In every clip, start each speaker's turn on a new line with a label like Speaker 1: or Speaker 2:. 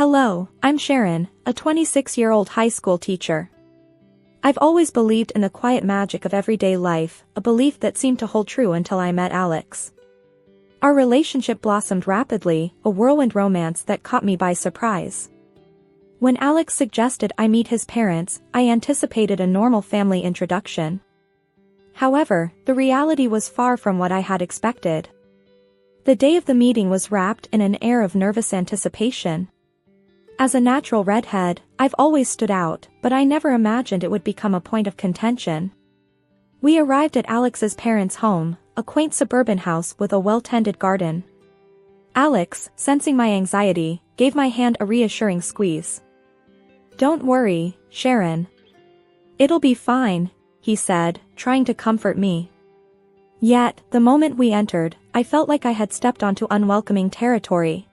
Speaker 1: Hello, I'm Sharon, a 26-year-old high school teacher. I've always believed in the quiet magic of everyday life, a belief that seemed to hold true until I met Alex. Our relationship blossomed rapidly, a whirlwind romance that caught me by surprise. When Alex suggested I meet his parents, I anticipated a normal family introduction. However, the reality was far from what I had expected. The day of the meeting was wrapped in an air of nervous anticipation. As a natural redhead, I've always stood out, but I never imagined it would become a point of contention. We arrived at Alex's parents' home, a quaint suburban house with a well-tended garden. Alex, sensing my anxiety, gave my hand a reassuring squeeze. "Don't worry, Sharon. It'll be fine," he said, trying to comfort me. Yet, the moment we entered, I felt like I had stepped onto unwelcoming territory.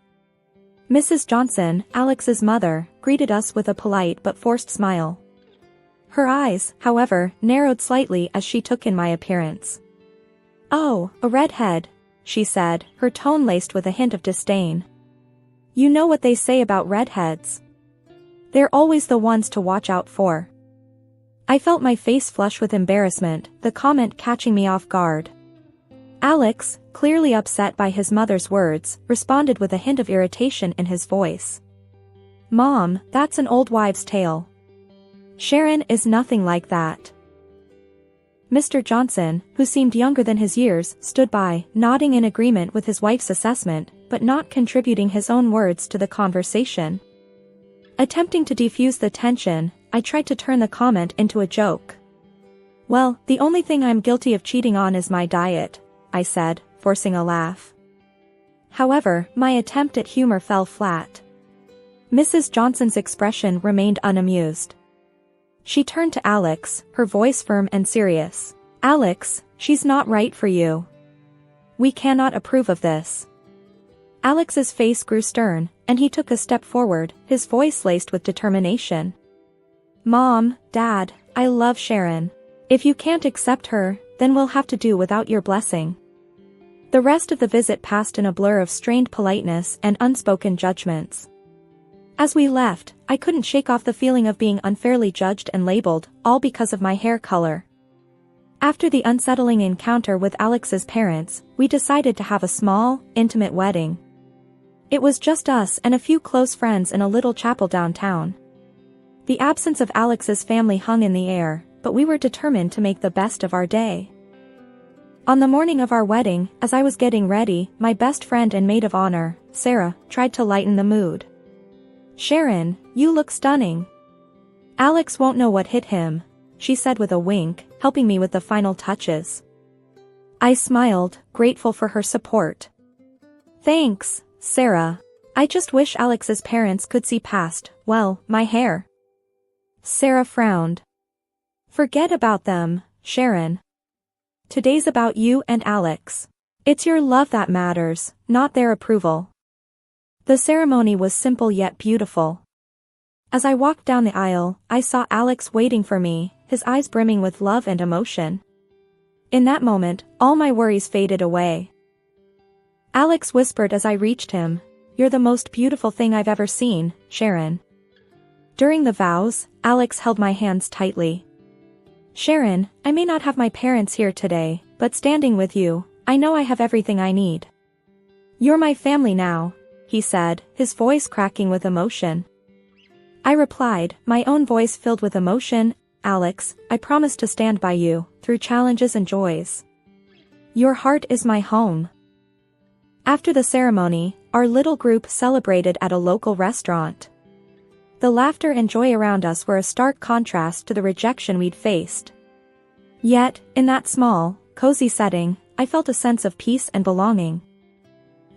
Speaker 1: Mrs. Johnson, Alex's mother, greeted us with a polite but forced smile. Her eyes, however, narrowed slightly as she took in my appearance. "Oh, a redhead," she said, her tone laced with a hint of disdain. "You know what they say about redheads. They're always the ones to watch out for." I felt my face flush with embarrassment, the comment catching me off guard. Alex, clearly upset by his mother's words, responded with a hint of irritation in his voice. "Mom, that's an old wives' tale. Sharon is nothing like that." Mr. Johnson, who seemed younger than his years, stood by, nodding in agreement with his wife's assessment, but not contributing his own words to the conversation. Attempting to defuse the tension, I tried to turn the comment into a joke. "Well, the only thing I'm guilty of cheating on is my diet," I said, forcing a laugh. However, my attempt at humor fell flat. Mrs. Johnson's expression remained unamused. She turned to Alex, her voice firm and serious. "Alex, she's not right for you. We cannot approve of this." Alex's face grew stern, and he took a step forward, his voice laced with determination. "Mom, Dad, I love Sharon. If you can't accept her, then we'll have to do without your blessing." The rest of the visit passed in a blur of strained politeness and unspoken judgments. As we left, I couldn't shake off the feeling of being unfairly judged and labeled, all because of my hair color. After the unsettling encounter with Alex's parents, we decided to have a small, intimate wedding. It was just us and a few close friends in a little chapel downtown. The absence of Alex's family hung in the air, but we were determined to make the best of our day. On the morning of our wedding, as I was getting ready, my best friend and maid of honor, Sarah, tried to lighten the mood. "Sharon, you look stunning. Alex won't know what hit him," she said with a wink, helping me with the final touches. I smiled, grateful for her support. "Thanks, Sarah. I just wish Alex's parents could see past, well, my hair." Sarah frowned. "Forget about them, Sharon. Today's about you and Alex. It's your love that matters, not their approval." The ceremony was simple yet beautiful. As I walked down the aisle, I saw Alex waiting for me, his eyes brimming with love and emotion. In that moment, all my worries faded away. Alex whispered as I reached him, "You're the most beautiful thing I've ever seen, Sharon." During the vows, Alex held my hands tightly. "Sharon, I may not have my parents here today, but standing with you, I know I have everything I need. You're my family now," he said, his voice cracking with emotion. I replied, my own voice filled with emotion, "Alex, I promise to stand by you, through challenges and joys. Your heart is my home." After the ceremony, our little group celebrated at a local restaurant. The laughter and joy around us were a stark contrast to the rejection we'd faced. Yet, in that small, cozy setting, I felt a sense of peace and belonging.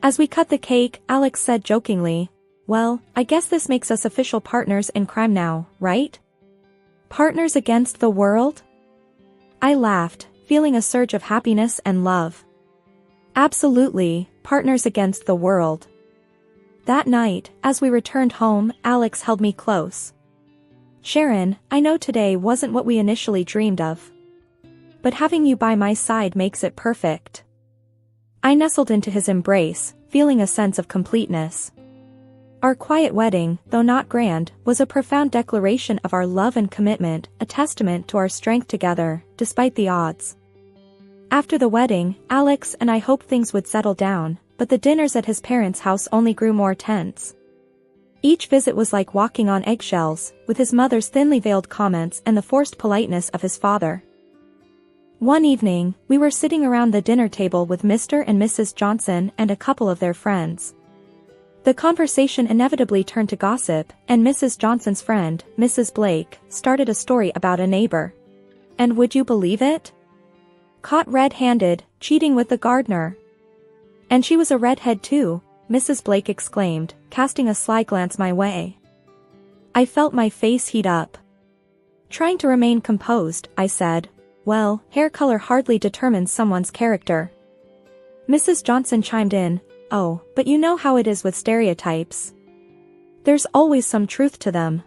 Speaker 1: As we cut the cake, Alex said jokingly, "Well, I guess this makes us official partners in crime now, right? Partners against the world?" I laughed, feeling a surge of happiness and love. "Absolutely, partners against the world." That night, as we returned home, Alex held me close. "Sharon, I know today wasn't what we initially dreamed of. But having you by my side makes it perfect." I nestled into his embrace, feeling a sense of completeness. Our quiet wedding, though not grand, was a profound declaration of our love and commitment, a testament to our strength together, despite the odds. After the wedding, Alex and I hoped things would settle down, but the dinners at his parents' house only grew more tense. Each visit was like walking on eggshells, with his mother's thinly veiled comments and the forced politeness of his father. One evening, we were sitting around the dinner table with Mr. and Mrs. Johnson and a couple of their friends. The conversation inevitably turned to gossip, and Mrs. Johnson's friend, Mrs. Blake, started a story about a neighbor. And would you believe it? Caught red-handed, cheating with the gardener. And she was a redhead too, Mrs. Blake exclaimed, casting a sly glance my way. I felt my face heat up. Trying to remain composed, I said, well, hair color hardly determines someone's character. Mrs. Johnson chimed in, oh, but you know how it is with stereotypes. There's always some truth to them.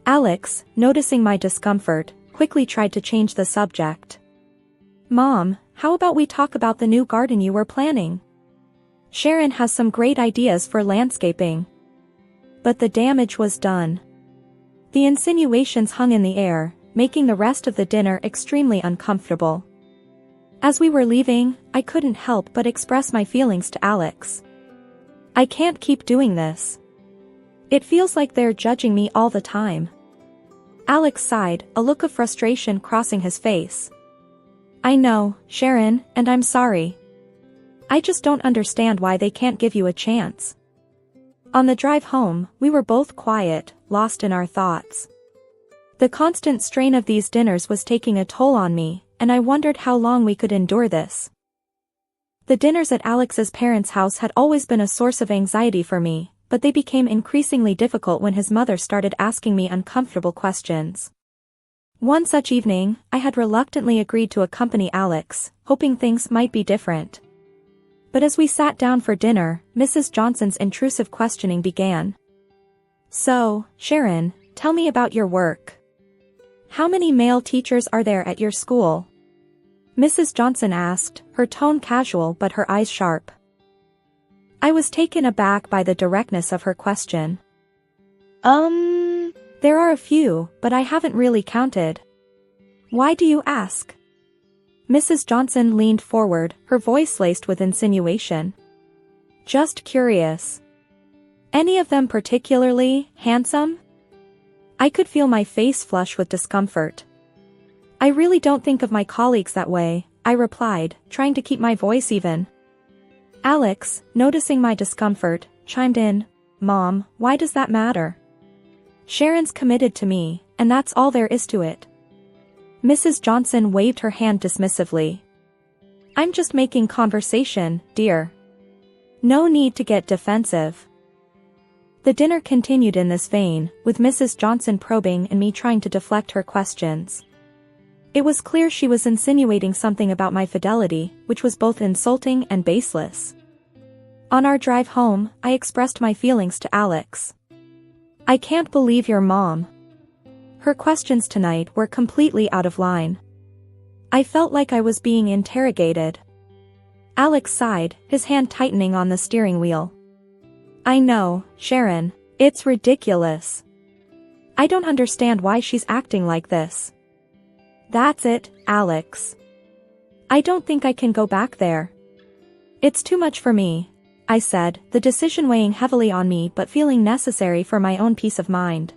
Speaker 1: Alex, noticing my discomfort, quickly tried to change the subject. Mom, how about we talk about the new garden you were planning? Sharon has some great ideas for landscaping. But the damage was done. The insinuations hung in the air, making the rest of the dinner extremely uncomfortable. As we were leaving, I couldn't help but express my feelings to Alex. I can't keep doing this. It feels like they're judging me all the time. Alex sighed, a look of frustration crossing his face. I know, Sharon, and I'm sorry. I just don't understand why they can't give you a chance. On the drive home, we were both quiet, lost in our thoughts. The constant strain of these dinners was taking a toll on me, and I wondered how long we could endure this. The dinners at Alex's parents' house had always been a source of anxiety for me, but they became increasingly difficult when his mother started asking me uncomfortable questions. One such evening, I had reluctantly agreed to accompany Alex, hoping things might be different. But as we sat down for dinner, Mrs. Johnson's intrusive questioning began. So, Sharon, tell me about your work. How many male teachers are there at your school? Mrs. Johnson asked, her tone casual but her eyes sharp. I was taken aback by the directness of her question. There are a few, but I haven't really counted. Why do you ask? Mrs. Johnson leaned forward, her voice laced with insinuation. Just curious. Any of them particularly handsome? I could feel my face flush with discomfort. I really don't think of my colleagues that way, I replied, trying to keep my voice even. Alex, noticing my discomfort, chimed in, Mom, why does that matter? Sharon's committed to me, and that's all there is to it. Mrs. Johnson waved her hand dismissively. I'm just making conversation, dear. No need to get defensive. The dinner continued in this vein, with Mrs. Johnson probing and me trying to deflect her questions. It was clear she was insinuating something about my fidelity, which was both insulting and baseless. On our drive home, I expressed my feelings to Alex. I can't believe your mom. Her questions tonight were completely out of line. I felt like I was being interrogated. Alex sighed, his hand tightening on the steering wheel. I know, Sharon, it's ridiculous. I don't understand why she's acting like this. That's it, Alex. I don't think I can go back there. It's too much for me, I said, the decision weighing heavily on me but feeling necessary for my own peace of mind.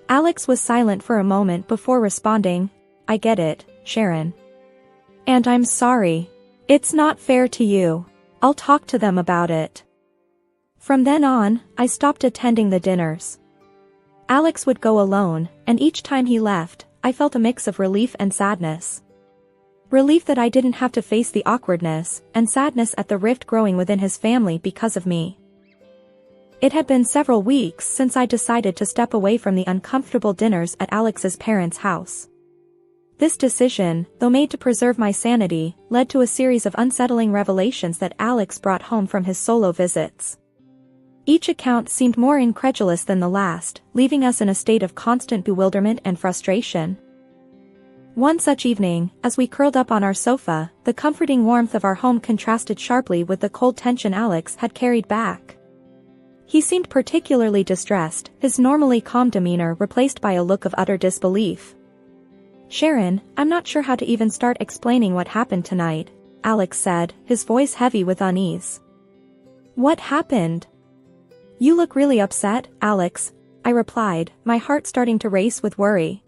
Speaker 1: Alex was silent for a moment before responding, I get it, Sharon. And I'm sorry. It's not fair to you. I'll talk to them about it. From then on, I stopped attending the dinners. Alex would go alone, and each time he left, I felt a mix of relief and sadness. Relief that I didn't have to face the awkwardness, and sadness at the rift growing within his family because of me. It had been several weeks since I decided to step away from the uncomfortable dinners at Alex's parents' house. This decision, though made to preserve my sanity, led to a series of unsettling revelations that Alex brought home from his solo visits. Each account seemed more incredulous than the last, leaving us in a state of constant bewilderment and frustration. One such evening, as we curled up on our sofa, the comforting warmth of our home contrasted sharply with the cold tension Alex had carried back. He seemed particularly distressed, his normally calm demeanor replaced by a look of utter disbelief. "Sharon, I'm not sure how to even start explaining what happened tonight," Alex said, his voice heavy with unease. "What happened?" "You look really upset, Alex," I replied, my heart starting to race with worry.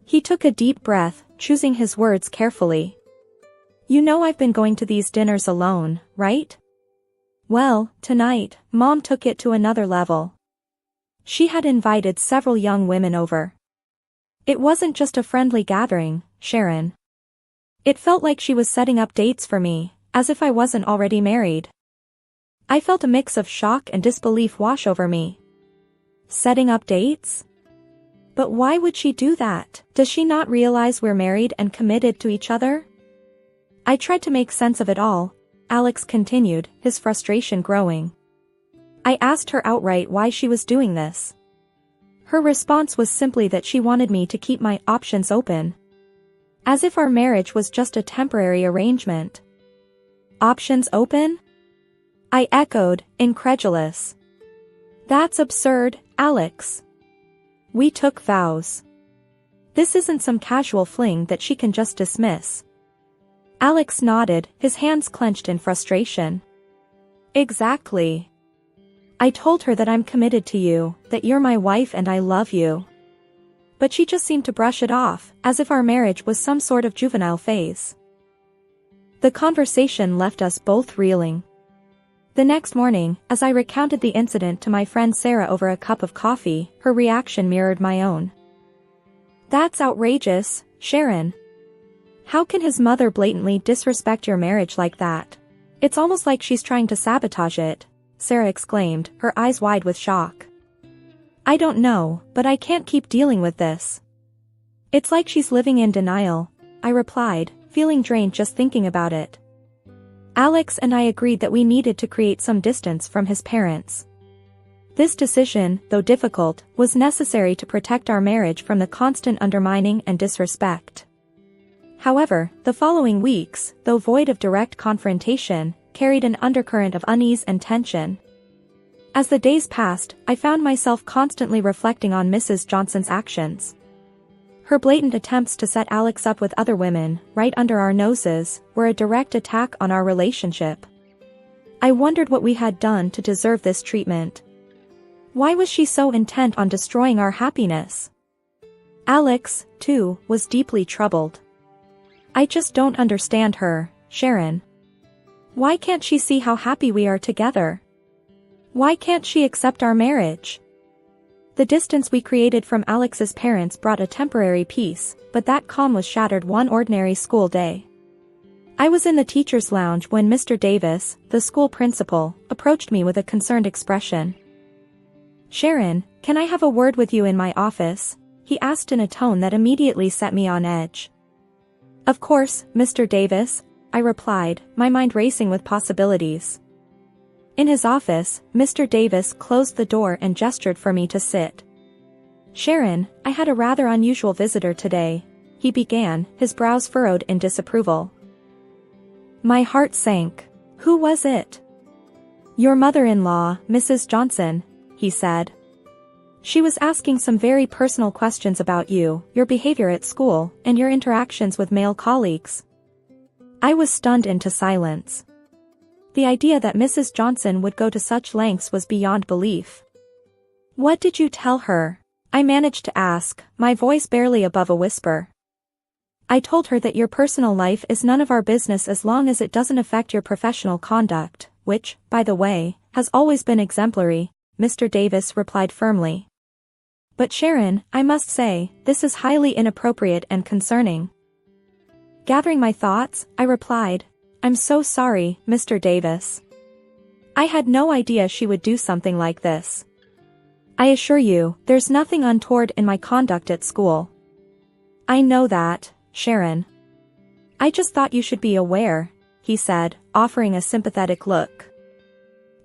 Speaker 1: He took a deep breath, choosing his words carefully. "You know I've been going to these dinners alone, right? Well, tonight, Mom took it to another level. She had invited several young women over. It wasn't just a friendly gathering, Sharon. It felt like she was setting up dates for me, as if I wasn't already married." I felt a mix of shock and disbelief wash over me. Setting up dates? But why would she do that? Does she not realize we're married and committed to each other? I tried to make sense of it all, Alex continued, his frustration growing. I asked her outright why she was doing this. Her response was simply that she wanted me to keep my options open. As if our marriage was just a temporary arrangement. Options open? I echoed, incredulous. That's absurd, Alex. We took vows. This isn't some casual fling that she can just dismiss. Alex nodded, his hands clenched in frustration. Exactly. I told her that I'm committed to you, that you're my wife and I love you. But she just seemed to brush it off, as if our marriage was some sort of juvenile phase. The conversation left us both reeling. The next morning, as I recounted the incident to my friend Sarah over a cup of coffee, her reaction mirrored my own. "That's outrageous, Sharon. How can his mother blatantly disrespect your marriage like that? It's almost like she's trying to sabotage it," Sarah exclaimed, her eyes wide with shock. "I don't know, but I can't keep dealing with this. It's like she's living in denial," I replied, feeling drained just thinking about it. Alex and I agreed that we needed to create some distance from his parents. This decision, though difficult, was necessary to protect our marriage from the constant undermining and disrespect. However, the following weeks, though void of direct confrontation, carried an undercurrent of unease and tension. As the days passed, I found myself constantly reflecting on Mrs. Johnson's actions. Her blatant attempts to set Alex up with other women, right under our noses, were a direct attack on our relationship. I wondered what we had done to deserve this treatment. Why was she so intent on destroying our happiness? Alex, too, was deeply troubled. "I just don't understand her, Sharon. Why can't she see how happy we are together? Why can't she accept our marriage?" The distance we created from Alex's parents brought a temporary peace, but that calm was shattered one ordinary school day. I was in the teacher's lounge when Mr. Davis, the school principal, approached me with a concerned expression. "Sharon, can I have a word with you in my office?" he asked in a tone that immediately set me on edge. "Of course, Mr. Davis," I replied, my mind racing with possibilities. In his office, Mr. Davis closed the door and gestured for me to sit. "Sharon, I had a rather unusual visitor today," he began, his brows furrowed in disapproval. My heart sank. "Who was it?" "Your mother-in-law, Mrs. Johnson," he said. "She was asking some very personal questions about you, your behavior at school, and your interactions with male colleagues." I was stunned into silence. The idea that Mrs. Johnson would go to such lengths was beyond belief. "What did you tell her?" I managed to ask, my voice barely above a whisper. "I told her that your personal life is none of our business as long as it doesn't affect your professional conduct, which, by the way, has always been exemplary," Mr. Davis replied firmly. "But Sharon, I must say, this is highly inappropriate and concerning." Gathering my thoughts, I replied, "I'm so sorry, Mr. Davis. I had no idea she would do something like this. I assure you, there's nothing untoward in my conduct at school." "I know that, Sharon. I just thought you should be aware," he said, offering a sympathetic look.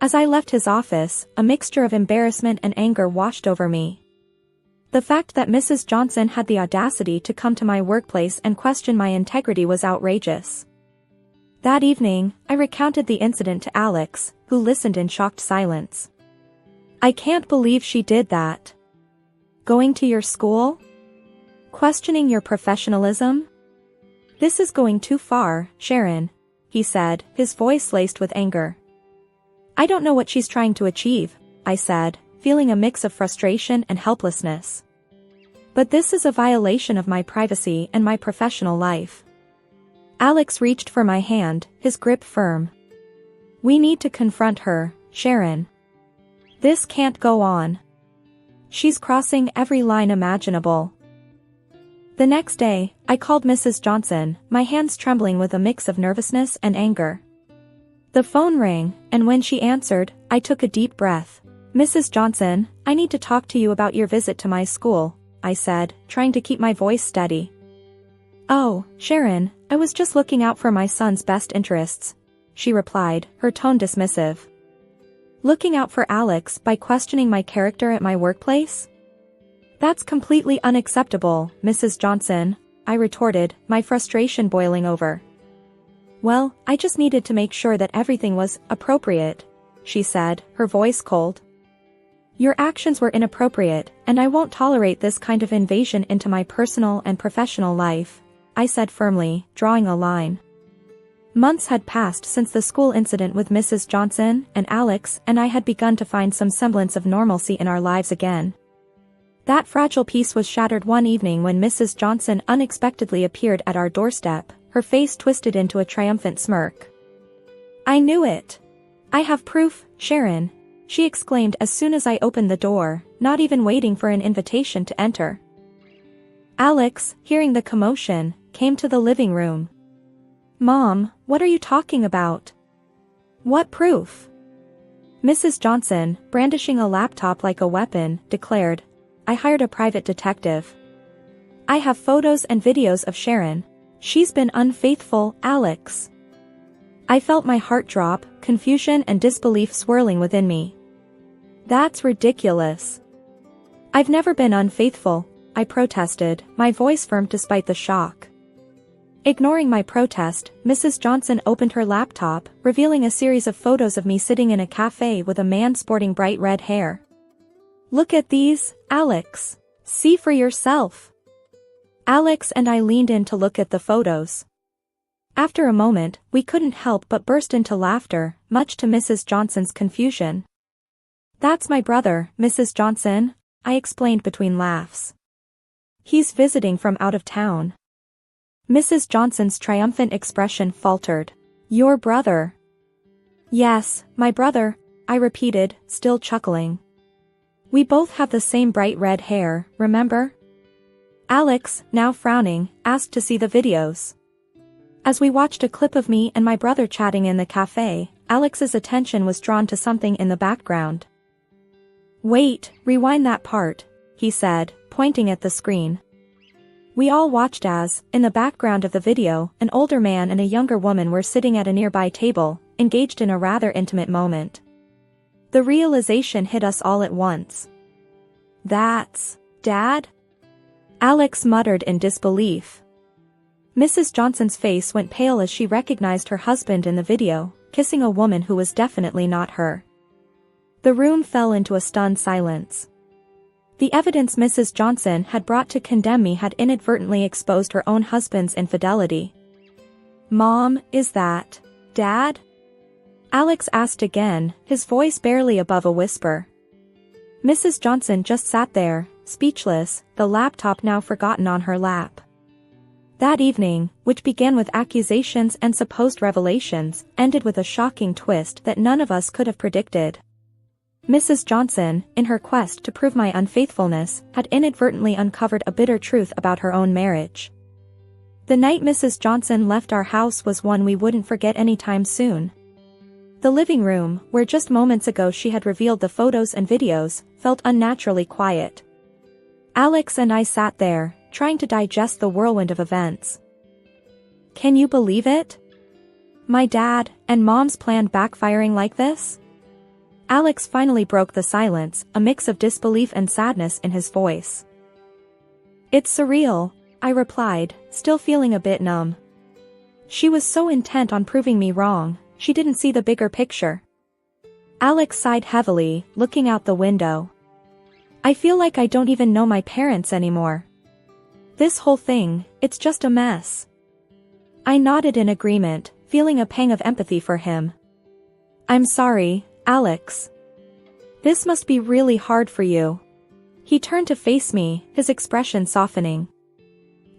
Speaker 1: As I left his office, a mixture of embarrassment and anger washed over me. The fact that Mrs. Johnson had the audacity to come to my workplace and question my integrity was outrageous. That evening, I recounted the incident to Alex, who listened in shocked silence. I can't believe she did that. Going to your school? Questioning your professionalism? This is going too far, Sharon, he said, his voice laced with anger. I don't know what she's trying to achieve, I said, feeling a mix of frustration and helplessness. But this is a violation of my privacy and my professional life. Alex reached for my hand, his grip firm. We need to confront her, Sharon. This can't go on. She's crossing every line imaginable. The next day, I called Mrs. Johnson, my hands trembling with a mix of nervousness and anger. The phone rang, and when she answered, I took a deep breath. Mrs. Johnson, I need to talk to you about your visit to my school, I said, trying to keep my voice steady. Oh, Sharon, I was just looking out for my son's best interests, she replied, her tone dismissive. Looking out for Alex by questioning my character at my workplace? That's completely unacceptable, Mrs. Johnson, I retorted, my frustration boiling over. Well, I just needed to make sure that everything was appropriate, she said, her voice cold. Your actions were inappropriate, and I won't tolerate this kind of invasion into my personal and professional life, I said firmly, drawing a line. Months had passed since the school incident with Mrs. Johnson, and Alex and I had begun to find some semblance of normalcy in our lives again. That fragile peace was shattered one evening when Mrs. Johnson unexpectedly appeared at our doorstep, her face twisted into a triumphant smirk. I knew it. I have proof, Sharon, she exclaimed as soon as I opened the door, not even waiting for an invitation to enter. Alex, hearing the commotion, came to the living room. Mom, what are you talking about? What proof? Mrs. Johnson, brandishing a laptop like a weapon, declared, I hired a private detective. I have photos and videos of Sharon. She's been unfaithful, Alex. I felt my heart drop, confusion and disbelief swirling within me. That's ridiculous. I've never been unfaithful, I protested, my voice firm despite the shock. Ignoring my protest, Mrs. Johnson opened her laptop, revealing a series of photos of me sitting in a cafe with a man sporting bright red hair. Look at these, Alex. See for yourself. Alex and I leaned in to look at the photos. After a moment, we couldn't help but burst into laughter, much to Mrs. Johnson's confusion. That's my brother, Mrs. Johnson, I explained between laughs. He's visiting from out of town. Mrs. Johnson's triumphant expression faltered. Your brother? Yes, my brother, I repeated, still chuckling. We both have the same bright red hair, remember? Alex, now frowning, asked to see the videos. As we watched a clip of me and my brother chatting in the cafe, Alex's attention was drawn to something in the background. Wait, rewind that part, he said, pointing at the screen. We all watched as, in the background of the video, an older man and a younger woman were sitting at a nearby table, engaged in a rather intimate moment. The realization hit us all at once. That's Dad? Alex muttered in disbelief. Mrs. Johnson's face went pale as she recognized her husband in the video, kissing a woman who was definitely not her. The room fell into a stunned silence. The evidence Mrs. Johnson had brought to condemn me had inadvertently exposed her own husband's infidelity. Mom, is that Dad? Alex asked again, his voice barely above a whisper. Mrs. Johnson just sat there, speechless, the laptop now forgotten on her lap. That evening, which began with accusations and supposed revelations, ended with a shocking twist that none of us could have predicted. Mrs. Johnson, in her quest to prove my unfaithfulness, had inadvertently uncovered a bitter truth about her own marriage. The night Mrs. Johnson left our house was one we wouldn't forget anytime soon. The living room, where just moments ago she had revealed the photos and videos, felt unnaturally quiet. Alex and I sat there, trying to digest the whirlwind of events. Can you believe it? My dad and Mom's plan backfiring like this? Alex finally broke the silence, a mix of disbelief and sadness in his voice. It's surreal, I replied, still feeling a bit numb. She was so intent on proving me wrong, she didn't see the bigger picture. Alex sighed heavily, looking out the window. I feel like I don't even know my parents anymore. This whole thing, it's just a mess. I nodded in agreement, feeling a pang of empathy for him. I'm sorry, Alex. This must be really hard for you. He turned to face me, his expression softening.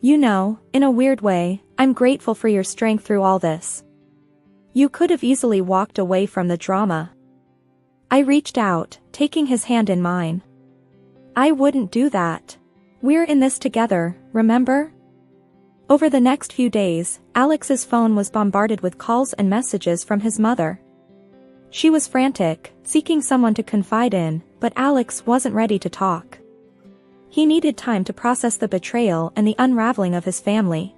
Speaker 1: You know, in a weird way, I'm grateful for your strength through all this. You could have easily walked away from the drama. I reached out, taking his hand in mine. I wouldn't do that. We're in this together, remember? Over the next few days, Alex's phone was bombarded with calls and messages from his mother. She was frantic, seeking someone to confide in, but Alex wasn't ready to talk. He needed time to process the betrayal and the unraveling of his family.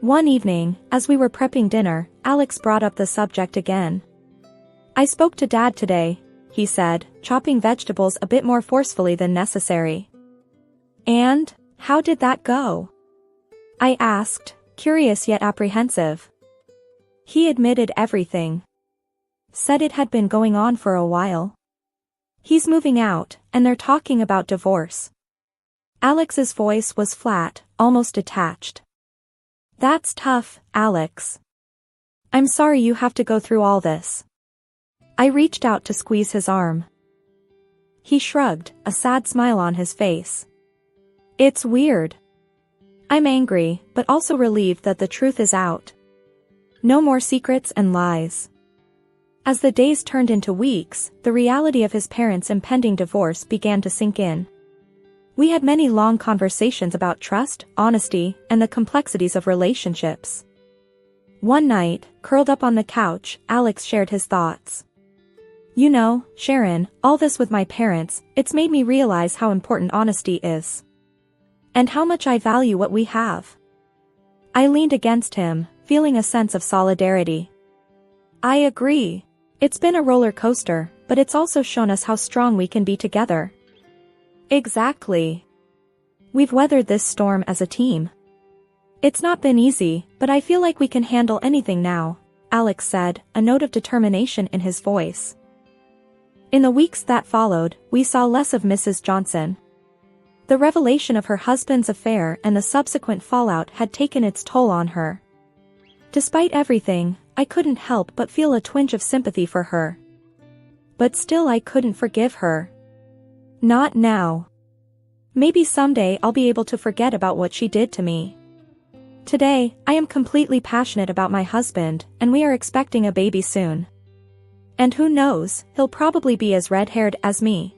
Speaker 1: One evening, as we were prepping dinner, Alex brought up the subject again. I spoke to Dad today, he said, chopping vegetables a bit more forcefully than necessary. And, how did that go? I asked, curious yet apprehensive. He admitted everything. Said it had been going on for a while. He's moving out, and they're talking about divorce. Alex's voice was flat, almost detached. That's tough, Alex. I'm sorry you have to go through all this. I reached out to squeeze his arm. He shrugged, a sad smile on his face. It's weird. I'm angry, but also relieved that the truth is out. No more secrets and lies. As the days turned into weeks, the reality of his parents' impending divorce began to sink in. We had many long conversations about trust, honesty, and the complexities of relationships. One night, curled up on the couch, Alex shared his thoughts. You know, Sharon, all this with my parents, it's made me realize how important honesty is. And how much I value what we have. I leaned against him, feeling a sense of solidarity. I agree. It's been a roller coaster, but it's also shown us how strong we can be together. Exactly. We've weathered this storm as a team. It's not been easy, but I feel like we can handle anything now, Alex said, a note of determination in his voice. In the weeks that followed, we saw less of Mrs. Johnson. The revelation of her husband's affair and the subsequent fallout had taken its toll on her. Despite everything, I couldn't help but feel a twinge of sympathy for her. But still I couldn't forgive her. Not now. Maybe someday I'll be able to forget about what she did to me. Today, I am completely passionate about my husband, and we are expecting a baby soon. And who knows, he'll probably be as red-haired as me.